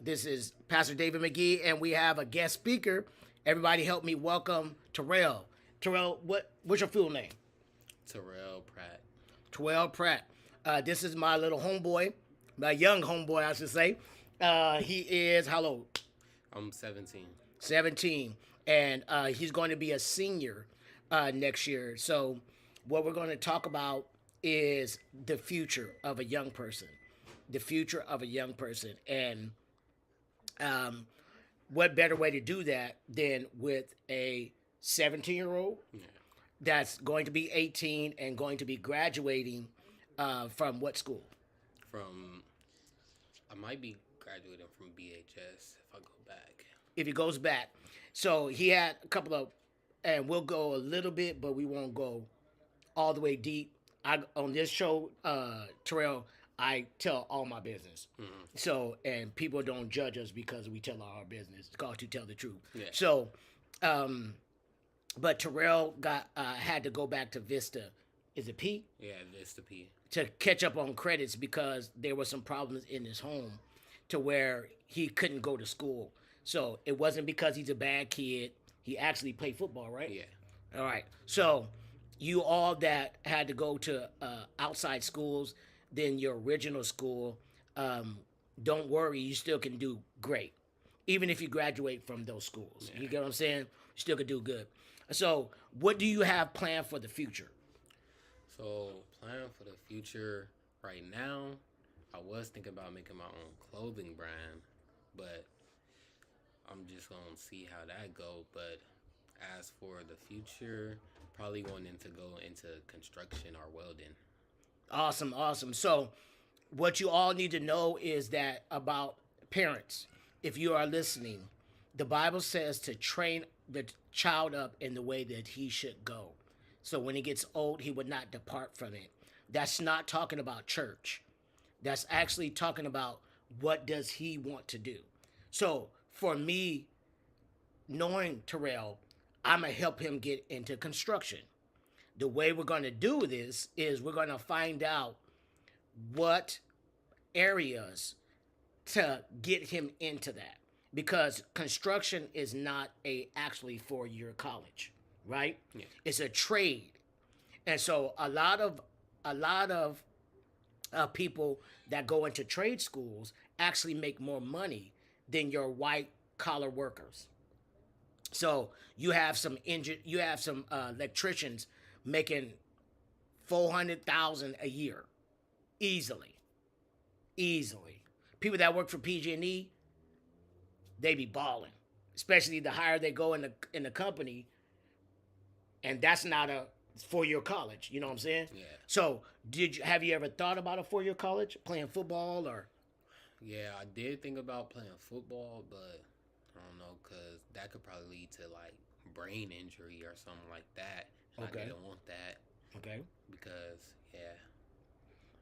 This is Pastor David McGee, and we have a guest speaker. Everybody, help me welcome Terrell. Terrell, what's your full name? Terrell Pratt. Terrell Pratt. This is my little homeboy, my young homeboy, I should say. He is how old? I'm 17. 17, and he's going to be a senior next year. So, what we're going to talk about is the future of a young person, the future of a young person, and um, what better way to do that than with a 17-year-old Yeah. that's going to be 18 and going to be graduating from what school? From I might be graduating from BHS if I go back. If he goes back. So he had a couple of, and we'll go a little bit, but we won't go all the way deep. On this show, Terrell, I tell all my business. So, and people don't judge us because we tell our business. It's called to tell the truth. Yeah. So, but Terrell had to go back to Vista. Is it P? Yeah, Vista P. To catch up on credits because there were some problems in his home to where he couldn't go to school. So it wasn't because he's a bad kid. He actually played football, right? Yeah. All right. So you all that had to go to outside schools, then your original school, don't worry, you still can do great. Even if you graduate from those schools. Yeah. You get what I'm saying? You still can do good. So what do you have planned for the future? So, plan for the future right now, I was thinking about making my own clothing brand, but I'm just going to see how that go. But as for the future, probably wanting to go into construction or welding. Awesome, awesome. So, what you all need to know is that about parents, if you are listening, the Bible says to train the child up in the way that he should go. So, when he gets old, he would not depart from it. That's not talking about church. That's actually talking about what does he want to do. So, for me, knowing Terrell, I'm going to help him get into construction. The way we're going to do this is we're going to find out what areas to get him into that because construction is not a actually 4-year college, right? Yeah. It's a trade. And so a lot of people that go into trade schools actually make more money than your white collar workers. So you have some electricians making 400,000 a year, easily, easily. People that work for PG&E, they be balling, especially the higher they go in the company, and that's not a 4-year college. You know what I'm saying? Yeah. So have you ever thought about a 4-year college, playing football or? Yeah, I did think about playing football, but I don't know, because that could probably lead to like brain injury or something like that. And Okay. I didn't want that Okay. because, yeah.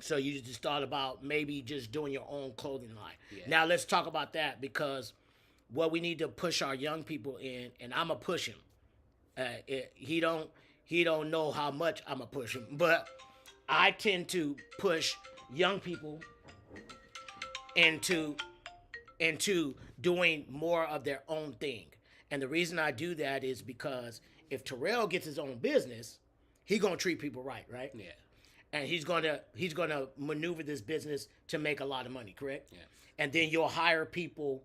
So you just thought about maybe just doing your own clothing line. Yeah. Now let's talk about that because what we need to push our young people in, and I'm gonna push him. He don't know how much I'm gonna push him, but I tend to push young people into doing more of their own thing. And the reason I do that is because if Terrell gets his own business, he gonna treat people right, right? Yeah. And he's gonna maneuver this business to make a lot of money, correct? Yeah. And then you'll hire people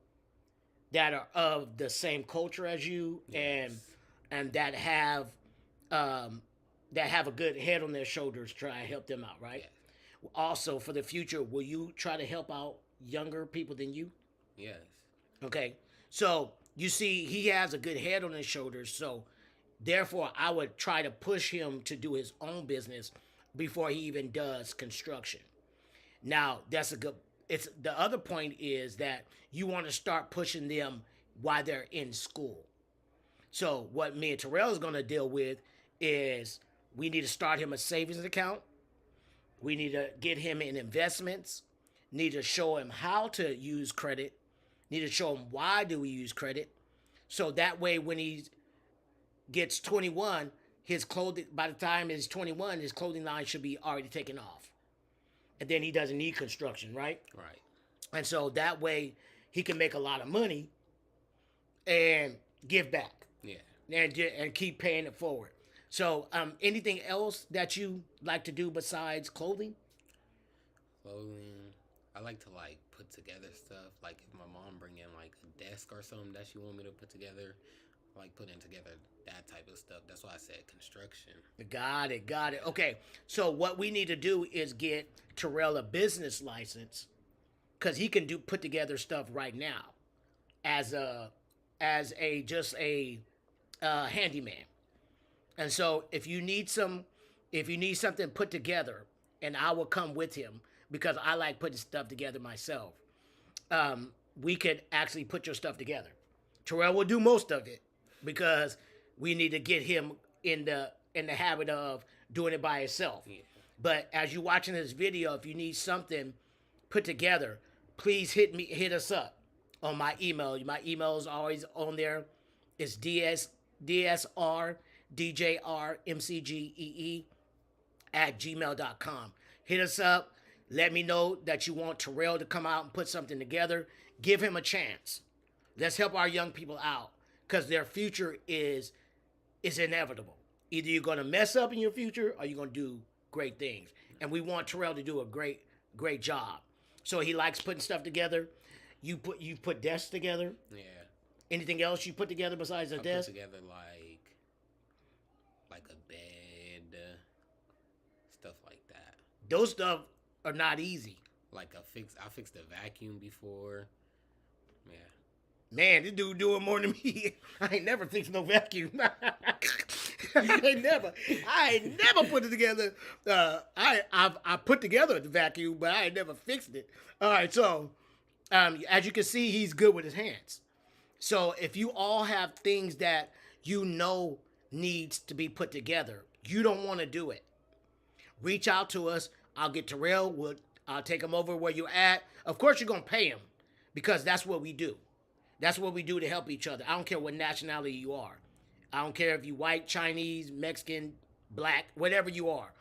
that are of the same culture as you Yes. and that have a good head on their shoulders, try to help them out, right? Yeah. Also, for the future, will you try to help out younger people than you? Yes. Okay. So you see, he has a good head on his shoulders. So therefore, I would try to push him to do his own business before he even does construction. Now, that's a good. It's the other point is that you want to start pushing them while they're in school. So what me and Terrell is going to deal with is we need to start him a savings account. We need to get him in investments. Need to show him how to use credit. Need to show him why do we use credit. So that way when he gets 21, his clothing, by the time he's 21, his clothing line should be already taken off. And then he doesn't need construction, right? Right. And so that way he can make a lot of money and give back Yeah. and keep paying it forward. So, anything else that you like to do besides clothing? Clothing. I like to like put together stuff. Like if my mom bring in like a desk or something that she want me to put together, I like putting together that type of stuff. That's why I said construction. Got it, got it. Okay, so what we need to do is get Terrell a business license because he can do put together stuff right now as a just a handyman. And so if you need something put together, and I will come with him because I like putting stuff together myself. We could actually put your stuff together. Terrell will do most of it because we need to get him in the habit of doing it by himself. Yeah. But as you're watching this video, if you need something put together, please hit us up on my email. My email is always on there. It's dsrdjrmcgee at gmail.com. Hit us up. Let me know that you want Terrell to come out and put something together. Give him a chance. Let's help our young people out because their future is inevitable. Either you're going to mess up in your future or you're going to do great things. And we want Terrell to do a great job. So he likes putting stuff together. You put desks together. Yeah. Anything else you put together besides a desk? Put together like a bed, stuff like that. Those stuff are not easy. Like I fixed the vacuum before. Yeah. Man, this dude doing more than me. I ain't never fixed no vacuum. I ain't never put it together. I put together the vacuum, but I ain't never fixed it. All right, so as you can see, he's good with his hands. So if you all have things that you know needs to be put together, you don't want to do it, reach out to us. I'll get Terrell. I'll take him over where you're at. Of course, you're going to pay him because that's what we do. That's what we do to help each other. I don't care what nationality you are. I don't care if you're white, Chinese, Mexican, black, whatever you are.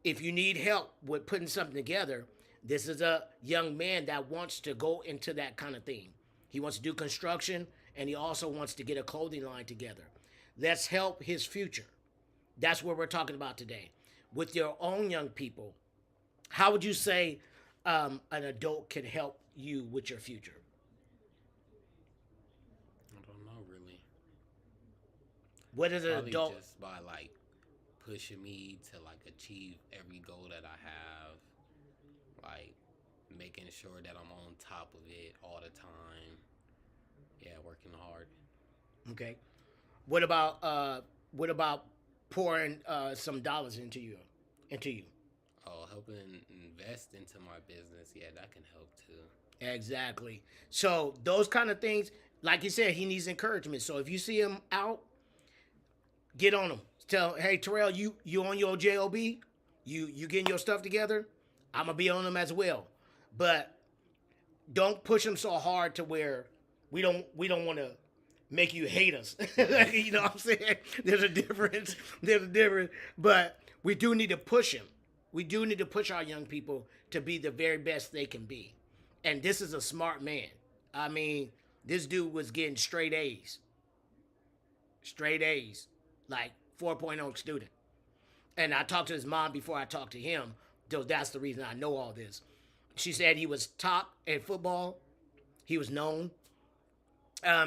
If you need help with putting something together, this is a young man that wants to go into that kind of thing. He wants to do construction, and he also wants to get a clothing line together. Let's help his future. That's what we're talking about today. With your own young people, how would you say an adult can help you with your future? I don't know really. What is an Probably adult? just by like pushing me to like achieve every goal that I have, like making sure that I'm on top of it all the time. Yeah, working hard. Okay. What about pouring some dollars into you? Oh, helping invest into my business. Yeah, that can help too. Exactly. So those kind of things, like you said, he needs encouragement. So if you see him out, get on him. Tell, hey Terrell, you on your job? You getting your stuff together? I'm gonna be on him as well. But don't push him so hard to where we don't want to make you hate us. You know what I'm saying? There's a difference. But we do need to push him. We do need to push our young people to be the very best they can be. And this is a smart man. I mean, this dude was getting straight A's. Like 4.0 student. And I talked to his mom before I talked to him, so that's the reason I know all this. She said he was top at football. He was known.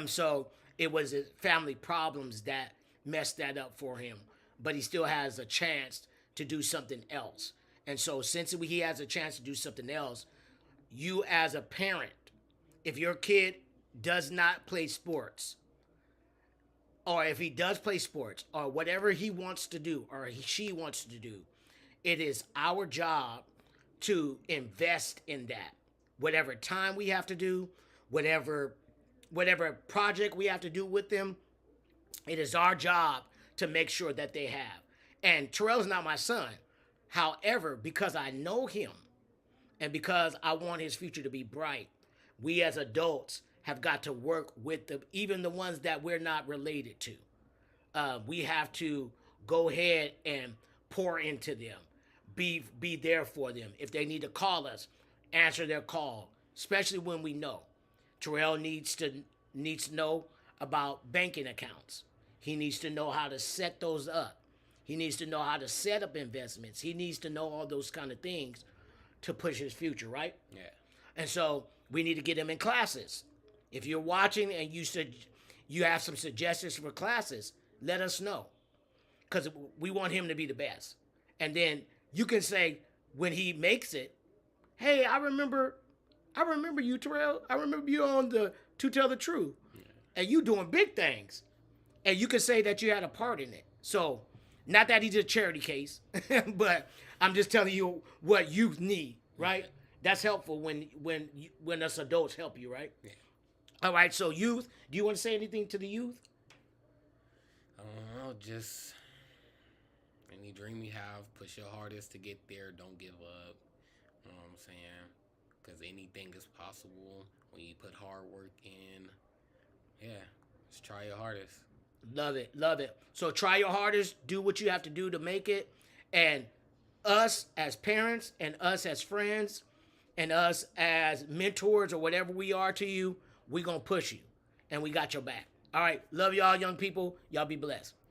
So it was his family problems that messed that up for him. But he still has a chance to do something else. And so since he has a chance to do something else, you as a parent, if your kid does not play sports, or if he does play sports, or whatever he wants to do, or she wants to do, it is our job to invest in that. Whatever time we have to do, whatever project we have to do with them, it is our job to make sure that they have. And Terrell's not my son. However, because I know him and because I want his future to be bright, we as adults have got to work with them, even the ones that we're not related to. We have to go ahead and pour into them, be there for them. If they need to call us, answer their call, especially when we know. Terrell needs to know about banking accounts. He needs to know how to set those up. He needs to know how to set up investments. He needs to know all those kind of things to push his future, right? Yeah. And so we need to get him in classes. If you're watching and you have some suggestions for classes, let us know, because we want him to be the best. And then you can say when he makes it, hey, I remember you, Terrell. I remember you on the To Tell the Truth, and you doing big things, and you can say that you had a part in it. So, not that he's a charity case, but I'm just telling you what youth need, right? That's helpful when us adults help you, right? Yeah. All right. So, youth, do you want to say anything to the youth? Just any dream you have, push your hardest to get there. Don't give up. You know what I'm saying? Because anything is possible when you put hard work in. Yeah, just try your hardest. Love it. Love it. So try your hardest. Do what you have to do to make it. And us as parents and us as friends and us as mentors or whatever we are to you, we're going to push you. And we got your back. All right. Love y'all, young people. Y'all be blessed.